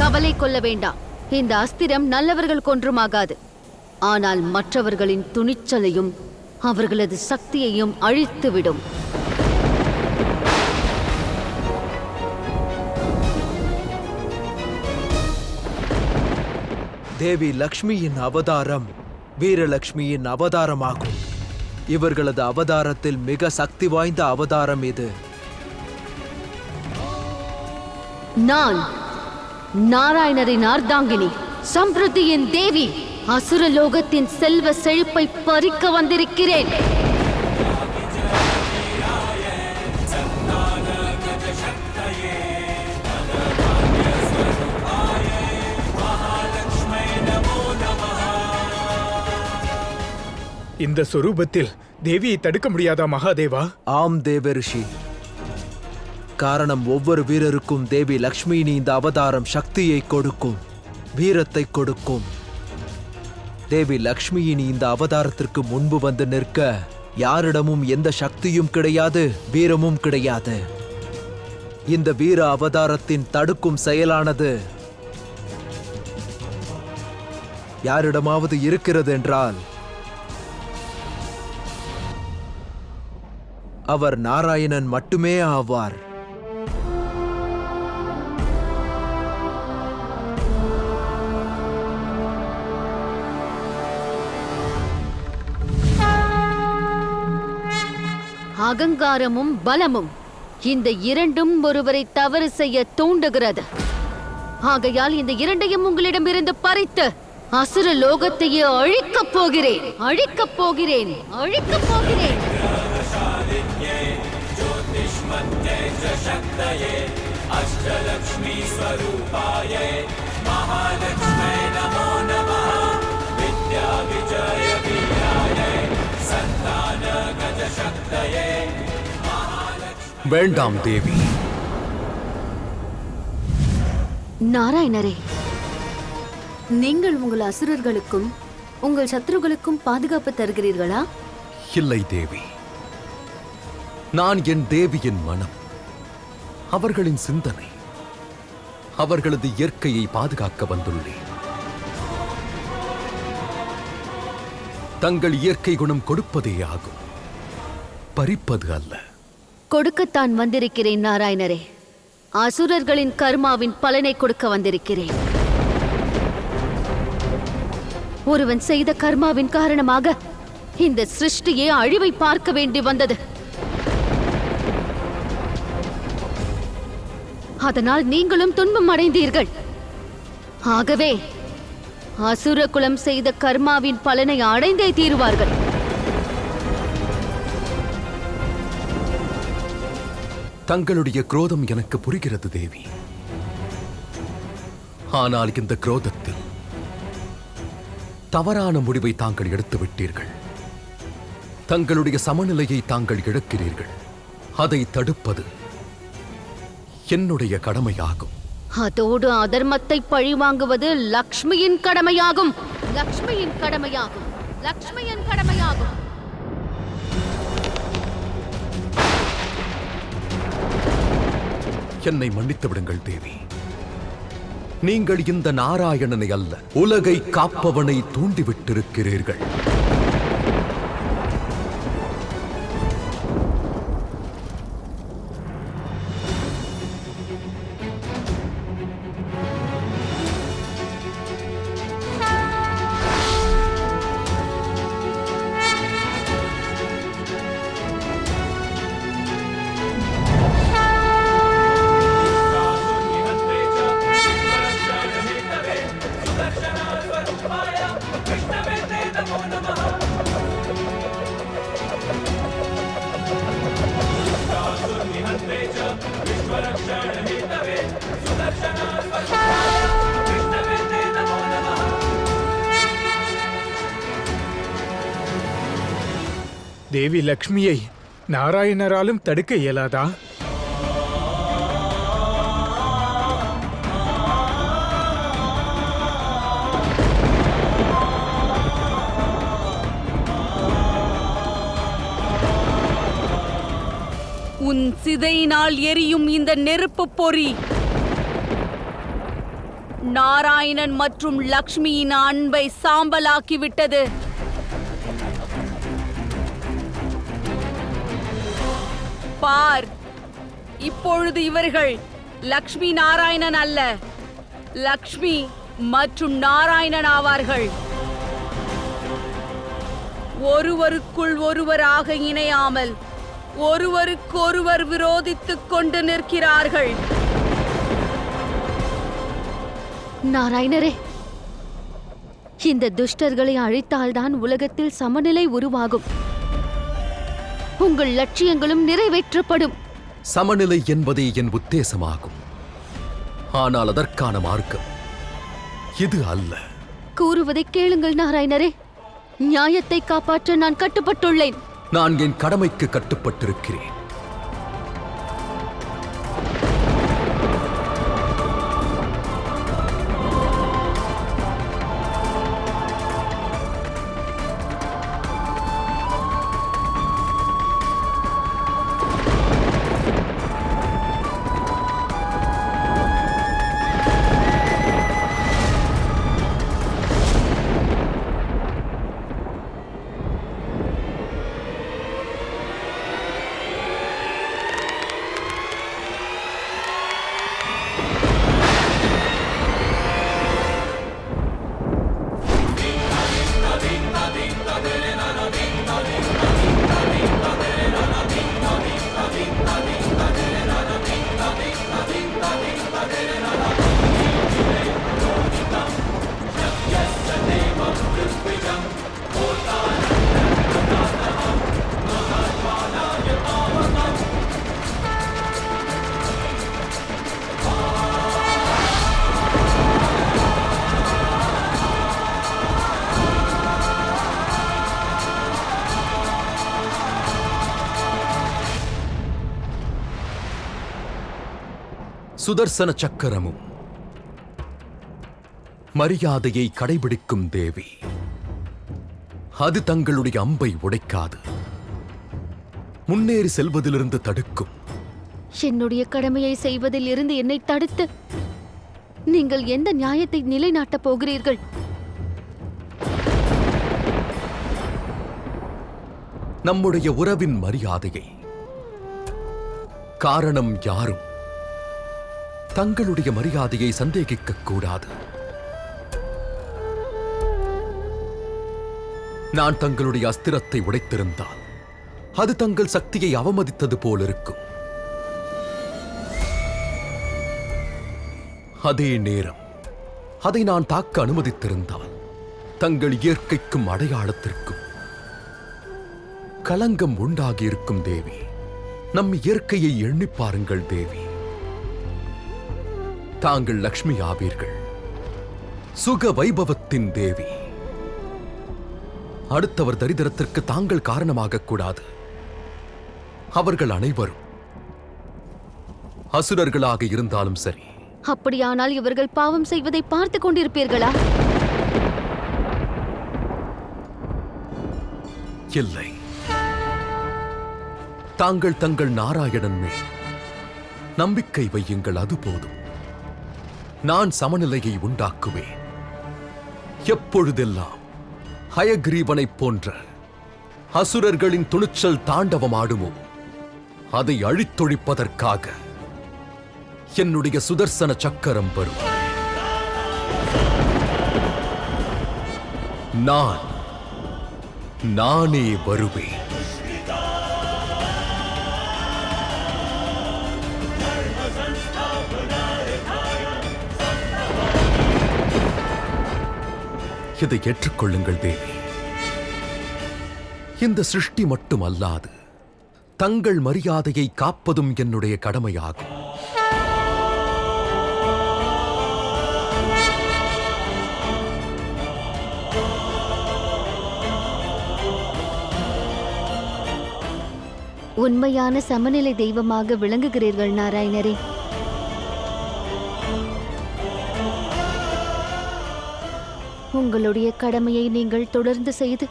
கவலை கொள்ள வேண்டாம். இந்த அஸ்திரம் நல்லவர்கள் கொன்றுமாகாது. ஆனால் மற்றவர்களின் துணிச்சலையும் அவர்களது சக்தியையும் அழித்துவிடும். தேவி லக்ஷ்மியின் அவதாரம் வீரலட்சுமியின் அவதாரமாகும். இவர்களது அவதாரத்தில் மிக சக்தி வாய்ந்த அவதாரம் இது. நான் நாராயணரின் அர்த்தாங்கினி, சம்பிருத்தியின் தேவி, அசுரலோகத்தின் செல்வ செழிப்பை பறிக்க வந்திருக்கிறேன். இந்த சொரூபத்தில் தேவியை தடுக்க முடியாதா மகாதேவா? ஆம் தேவரிஷி. காரணம், ஒவ்வொரு வீரருக்கும் தேவி லக்ஷ்மியின் இந்த அவதாரம் சக்தியை கொடுக்கும், வீரத்தை கொடுக்கும். தேவி லக்ஷ்மியின் இந்த அவதாரத்திற்கு முன்பு வந்து நிற்க யாரிடமும் எந்த சக்தியும் கிடையாது, வீரமும் கிடையாது. இந்த வீர அவதாரத்தின் தடுக்கும் செயலானது யாரிடமாவது இருக்கிறது என்றால் அவர் நாராயணன் மட்டுமே ஆவார். அகங்காரமும் பலமும் இந்த இரண்டும் ஒருவரை தவறு செய்ய தூண்டுகிறது. ஆகையால் இந்த இரண்டையும் உங்களிடமிருந்து பறித்து அசுர லோகத்தையே அழிக்கப் போகிறேன், அழிக்கப் போகிறேன், அழிக்கப் போகிறேன். अष्टलक्ष्मी स्वरूपाये महालक्ष्मी नमो नमः विद्या विजय वीराये संतान गज शक्तये வேண்டாம் தேவி. நாராயணரே, நீங்கள் உங்கள் அசுரர்களுக்கும் உங்கள் சத்ருகளுக்கும் பாதுகாப்பு தருகிறீர்களா? இல்லை தேவி. நான் என் தேவியின் மனம், அவர்களின் சிந்தனை, அவர்களது இயற்கையை பாதுகாக்க வந்துள்ளேன். தங்கள் இயற்கை குணம் கொடுப்பதே ஆகும், பறிப்பது அல்ல. கொடுக்கத்தான் வந்திருக்கிறேன் நாராயணரே. அசுரர்களின் கர்மாவின் பலனை கொடுக்க வந்திருக்கிறேன். ஒருவன் செய்த கர்மாவின் காரணமாக இந்த சிருஷ்டியே அழிவை பார்க்க வேண்டி வந்தது. அதனால் நீங்களும் துன்பம் அடைந்தீர்கள். ஆகவே அசுர குலம் செய்த கர்மாவின் பலனை அடைந்தே தீருவார்கள். தங்களுடைய குரோதம் எனக்கு புரிகிறது தேவி. ஆனால் இந்த குரோதத்தில் தவறான முடிவை தாங்கள் எடுத்து விட்டீர்கள். தங்களுடைய சமநிலையை தாங்கள் இழக்கிறீர்கள். அதை தடுப்பது என்னுடைய கடமையாகும். அதோடு அதர்மத்தை பழிவாங்குவது லக்ஷ்மியின் கடமையாகும். லக்ஷ்மியின் கடமையாகும். லக்ஷ்மியின் கடமையாகும். என்னை மன்னித்து விடுங்கள் தேவி. நீங்கள் இந்த நாராயணனை அல்ல, உலகை காப்பவனை தூண்டிவிட்டிருக்கிறீர்கள். தேவி லக்ஷ்மியை நாராயணராலும் தடுக்க இயலாதா? உன் சிதையினால் எரியும் இந்த நெருப்பு பொறி நாராயணன் மற்றும் லக்ஷ்மியின் அன்பை சாம்பலாக்கிவிட்டது. பார், இப்பொழுது இவர்கள் லக்ஷ்மி நாராயணன் அல்ல, லக்ஷ்மி மற்றும் நாராயணன் ஆவார்கள். ஒருவருக்குள் ஒருவராக இணையாமல் ஒருவருக்கொருவர் விரோதித்துக் கொண்டு நிற்கிறார்கள். நாராயணரே, இந்த துஷ்டர்களை அழித்தால்தான் உலகத்தில் சமநிலை உருவாகும். உங்கள் லட்சியங்களும் நிறைவேற்றப்படும். சமநிலை என்பதே என் உத்தேசமாகும். ஆனால் அதற்கான மார்க்கம் இது அல்ல. கூறுவதை கேளுங்கள் நாராயணரே. நியாயத்தை காப்பாற்ற நான் கட்டுப்பட்டுள்ளேன். நான் என் கடமைக்கு கட்டுப்பட்டிருக்கிறேன். சுதர்சன சக்கரமும் மரியாதையை கடைபிடிக்கும் தேவி. அது தங்களுடைய அம்பை உடைக்காது, முன்னேறி செல்வதிலிருந்து தடுக்கும். என்னுடைய கடமையை செய்வதில் இருந்து என்னை தடுத்து நீங்கள் எந்த நியாயத்தை நிலைநாட்டப் போகிறீர்கள்? நம்முடைய உறவின் மரியாதையை காரணம் யாரும் தங்களுடைய மரியாதையை சந்தேகிக்க கூடாது. நான் தங்களுடைய அஸ்திரத்தை உடைத்திருந்தால் அது தங்கள் சக்தியை அவமதித்தது போலிருக்கும். அதே நேரம் அதை நான் தாக்க அனுமதித்திருந்தால் தங்கள் இயற்கைக்கும் அடையாளத்திற்கும் களங்கம் உண்டாகியிருக்கும் தேவி. நம் இயற்கையை எண்ணி பாருங்கள் தேவி. தாங்கள் லக்ஷ்மி ஆவீர்கள், சுக வைபவத்தின் தேவி. அடுத்தவர் தரித்திரத்திற்கு தாங்கள் காரணமாக கூடாது. அவர்கள் அனைவரும் அசுரர்களாக இருந்தாலும் சரி. அப்படியானால் இவர்கள் பாவம் செய்வதை பார்த்து கொண்டிருப்பீர்களா? இல்லை. தாங்கள் தங்கள் நாராயணன் மேல் நம்பிக்கை வையுங்கள், அது போதும். நான் சமநிலையை உண்டாக்குவேன். எப்பொழுதெல்லாம் ஹயக்ரீவனைப் போன்ற அசுரர்களின் துணிச்சல் தாண்டவமாடுமோ அதை அழித்தொழிப்பதற்காக என்னுடைய சுதர்சன சக்கரம் வரும். நானே வருவேன். இதை ஏற்றுக்கொள்ளுங்கள் தேவி. இந்த சிருஷ்டி மட்டுமல்லாது தங்கள் மரியாதையை காப்பதும் என்னுடைய கடமையாகும். உண்மையான சமநிலை தெய்வமாக விளங்குகிறீர்கள் நாராயணரே. உங்களுடைய கடமையை நீங்கள் தொடர்ந்து செய்து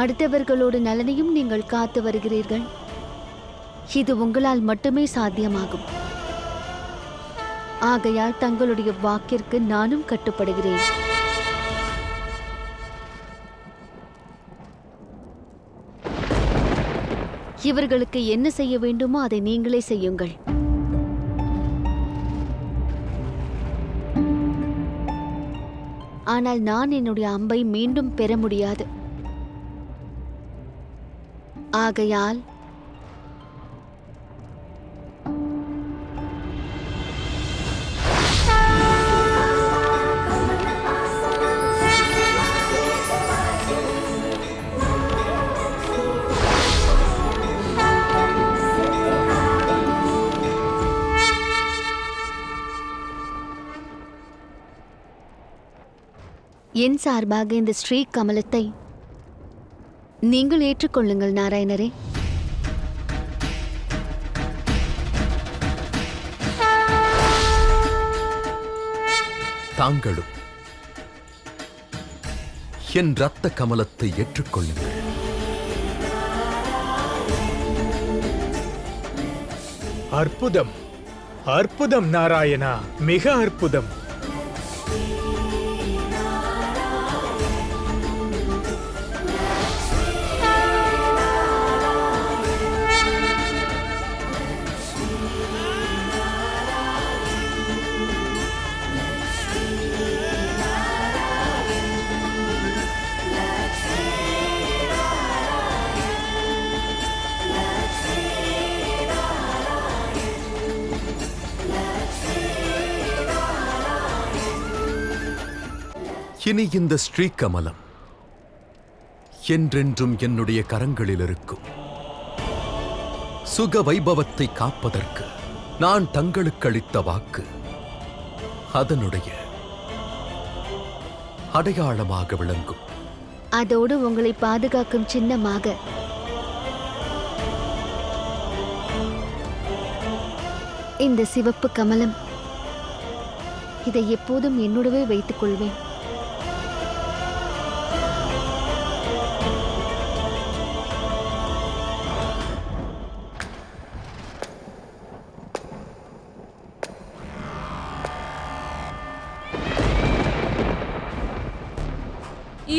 அடுத்தவர்களோடு நலனையும் நீங்கள் காத்து வருகிறீர்கள். இது உங்களால் மட்டுமே சாத்தியமாகும். ஆகையால் தங்களுடைய வாக்கிற்கு நானும் கட்டுப்படுகிறேன். இவர்களுக்கு என்ன செய்ய வேண்டுமோ அதை நீங்களே செய்யுங்கள். ஆனால் நான் என்னுடைய அம்பை மீண்டும் பெற முடியாது. ஆகையால் என் சார்பாக இந்த ஸ்ரீ கமலத்தை நீங்கள் ஏற்றுக்கொள்ளுங்கள் நாராயணரே. தாங்களும் என் இரத்த கமலத்தை ஏற்றுக்கொள்ளுங்கள். அற்புதம், அற்புதம் நாராயணா, மிக அற்புதம். இனி இந்த ஸ்ரீ கமலம் என்றென்றும் என்னுடைய கரங்களில் இருக்கும். சுக வைபவத்தை காப்பதற்கு நான் தங்களுக்கு அளித்த வாக்கு அதனுடைய அடையாளமாக விளங்கும். அதோடு உங்களை பாதுகாக்கும் சின்னமாக இந்த சிவப்பு கமலம், இதை எப்போதும் என்னுடவே வைத்துக் கொள்வேன்.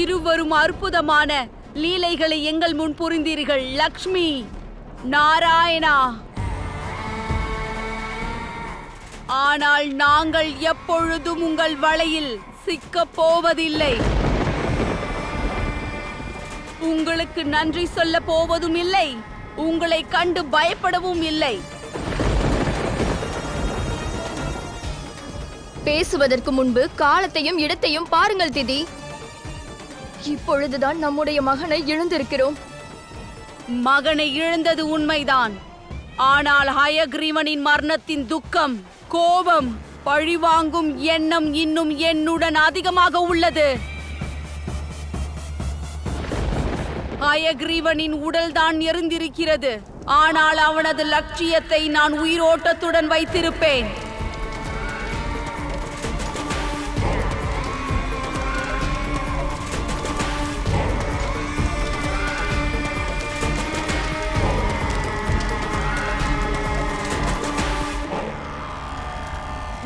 இருவரும் அற்புதமான லீலைகளை எங்கள் முன் புரிந்தீர்கள். லக்ஷ்மி, நாராயணா. ஆனால் நாங்கள் எப்பொழுதும் உங்கள் வலையில் சிக்கப் போவதில்லை. உங்களுக்கு நன்றி சொல்ல போவதும் இல்லை, உங்களை கண்டு பயப்படவும் இல்லை. பேசுவதற்கு முன்பு காலத்தையும் இடத்தையும் பாருங்கள் திதி. இப்பொழுதுதான் நம்முடைய மகனை இழந்திருக்கிறோம். மகனை இழந்தது உண்மைதான். ஆனால் ஹயக்ரீவனின் மரணத்தின் துக்கம், கோபம், பழிவாங்கும் எண்ணம் இன்னும் என்னுடன் அதிகமாக உள்ளது. ஹயக்ரீவனின் உடல்தான் எரிந்திருக்கிறது. ஆனால் அவனது லட்சியத்தை நான் உயிரோட்டத்துடன் வைத்திருப்பேன்.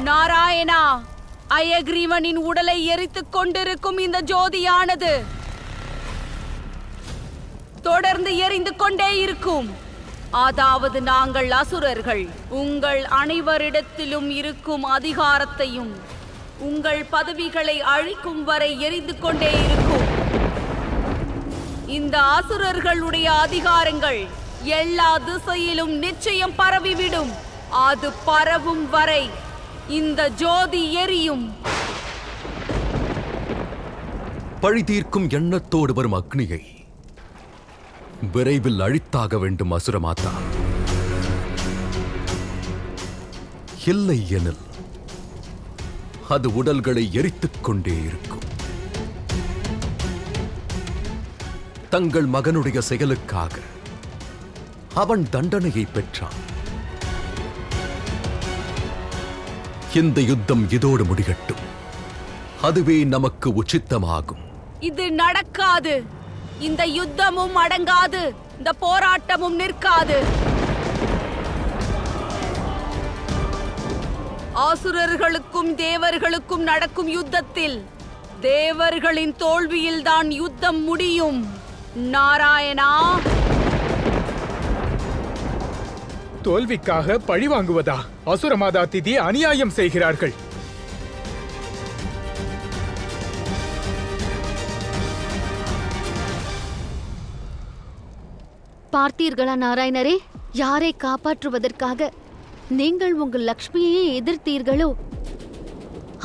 நாராயணா, ஹயக்ரீவனின் உடலை எரித்துக் கொண்டிருக்கும் இந்த ஜோதியானது தொடர்ந்து எரிந்து கொண்டே இருக்கும். அதாவது நாங்கள் அசுரர்கள் உங்கள் அனைவரிடத்திலும் இருக்கும் அதிகாரத்தையும் உங்கள் பதவிகளை அழிக்கும் வரை எரிந்து கொண்டே இருக்கும். இந்த அசுரர்களுடைய அதிகாரங்கள் எல்லா திசையிலும் நிச்சயம் பரவிவிடும். அது பரவும் வரை இந்த ஜோதி எரியும். பழி தீர்க்கும் எண்ணத்தோடு வரும் அக்னியை விரைவில் அழித்தாக வேண்டும் அசுரமாதா. இல்லை எனில் அது உடல்களை எரித்துக் கொண்டே இருக்கும். தங்கள் மகனுடைய செயலுக்காக அவன் தண்டனையை பெற்றான். இந்த யுத்தம் இதோடு முடிகட்டும். அதுவே நமக்கு உச்சித்தமாகும். இது நடக்காது. இந்த யுத்தமும் அடங்காது. இந்த போராட்டமும் நிற்காது. அசுரர்களுக்கும் தேவர்களுக்கும் நடக்கும் யுத்தத்தில் தேவர்களின் தோல்வியில்தான் யுத்தம் முடியும். நாராயணா, தோல்விக்காக பழி வாங்குவதா? அசுரமாதா திதி அநியாயம் செய்கிறார்கள். பார்த்தீர்களா நாராயணரே, யாரை காப்பாற்றுவதற்காக நீங்கள் உங்கள் லக்ஷ்மியையே எதிர்த்தீர்களோ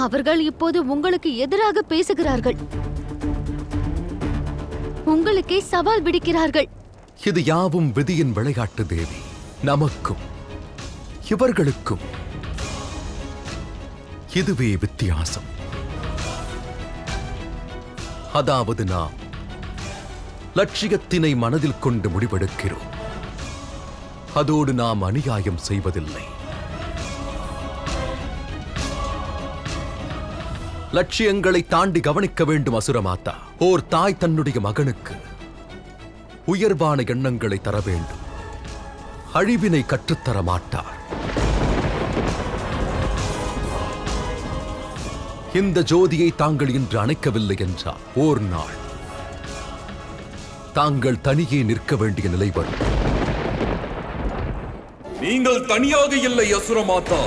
அவர்கள் இப்போது உங்களுக்கு எதிராக பேசுகிறார்கள். உங்களுக்கே சவால் விடுக்கிறார்கள். இது யாவும் விதியின் விளையாட்டு தேவி. நமக்கும் இவர்களுக்கும் இதுவே வித்தியாசம். அதாவது நாம் லட்சியத்தினை மனதில் கொண்டு முடிவெடுக்கிறோம். அதோடு நாம் அநியாயம் செய்வதில்லை. லட்சியங்களை தாண்டி கவனிக்க வேண்டும் அசுரமாதா. ஓர் தாய் தன்னுடைய மகனுக்கு உயர்வான எண்ணங்களை தர வேண்டும். அழிவினை கற்றுத்தர மாட்டார். இந்த ஜோதியை தாங்கள் இன்று அணைக்கவில்லை என்றால் ஓர் நாள் தாங்கள் தனியே நிற்க வேண்டிய நிலை வரும். நீங்கள் தனியாக இல்லை அசுரமாதா.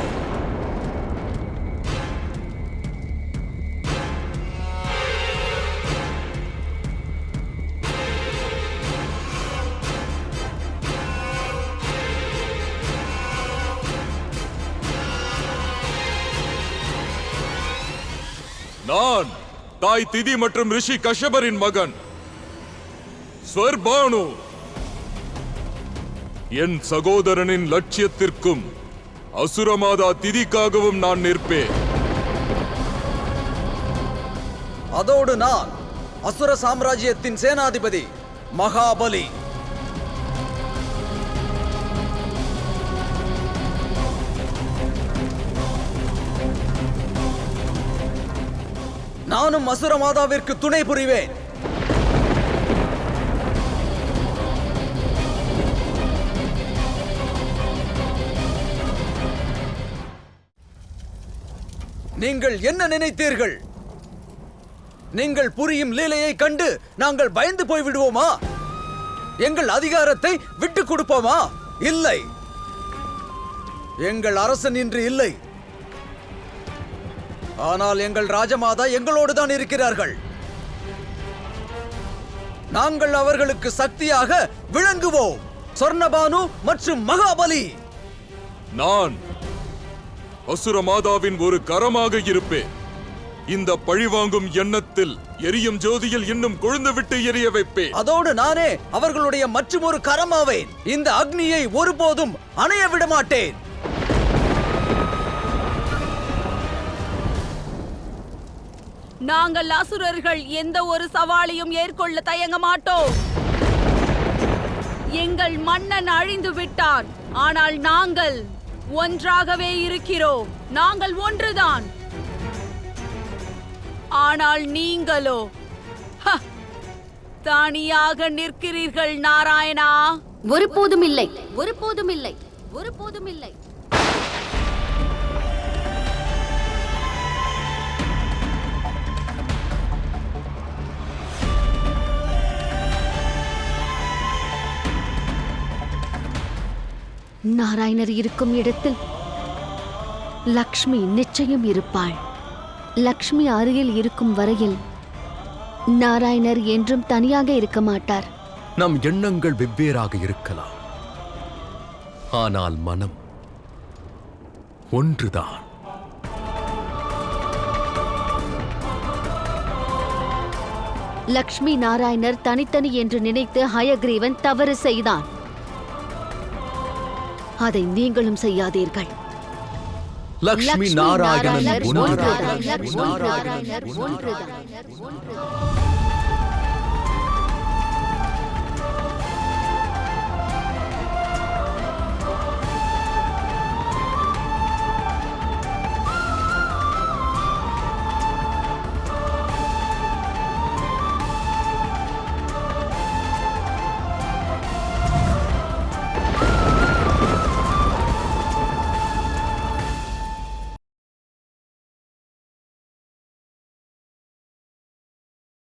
நான் தாய் திதி மற்றும் ரிஷி கஷ்யபரின் மகன் ஸ்வர்பானு. என் சகோதரனின் லட்சியத்திற்கும் அசுரமாதா திதிக்காகவும் நான் நிற்பேன். அதோடு நான் அசுர சாம்ராஜ்யத்தின் சேனாதிபதி மகாபலி. நானும் அசுர மாதாவிற்கு துணை புரிவேன். நீங்கள் என்ன நினைத்தீர்கள்? நீங்கள் புரியும் லீலையை கண்டு நாங்கள் பயந்து போய் விடுவோமா? எங்கள் அதிகாரத்தை விட்டுக் கொடுப்போமா? இல்லை. எங்கள் அரசன் இன்று இல்லை. ஆனால் எங்கள் ராஜமாதா எங்களோடு தான் இருக்கிறார்கள். நாங்கள் அவர்களுக்கு சக்தியாக விளங்குவோம். சொர்ணபானு மற்றும் மகாபலி. நான் அசுரமாதாவின் ஒரு கரமாக இருப்பேன். இந்த பழிவாங்கும் எண்ணத்தில் எரியும் ஜோதியில் இன்னும் கொழுந்து விட்டு எரிய வைப்பேன். அதோடு நானே அவர்களுடைய மற்றும் ஒரு கரமாவேன். இந்த அக்னியை ஒருபோதும் அணைய விட மாட்டேன். நாங்கள் அசுரர்கள் எந்த ஒரு சவாலையும் ஏற்கொள்ள தயங்க மாட்டோம். எங்கள் மன்னன் அழிந்து விட்டான், ஆனால் நாங்கள் ஒன்றாகவே இருக்கிறோம். நாங்கள் ஒன்றுதான். ஆனால் நீங்களோ தனியாக நிற்கிறீர்கள் நாராயணா. ஒருபோதும் இல்லை, ஒருபோதும் இல்லை, ஒருபோதும் இல்லை. நாராயணர் இருக்கும் இடத்தில் லக்ஷ்மி நிச்சயம் இருப்பாள். லக்ஷ்மி அருகில் இருக்கும் வரையில் நாராயணர் என்றும் தனியாக இருக்க மாட்டார். நம் எண்ணங்கள் வெவ்வேறாக இருக்கலாம், ஆனால் மனம் ஒன்றுதான். லக்ஷ்மி நாராயணர் தனித்தனி என்று நினைத்து ஹயக்ரீவன் தவறு செய்தான். அதை நீங்களும் செய்யாதீர்கள். லக்ஷ்மி நாராயணன் ஒன்றுதான். ஒன்றுதான்.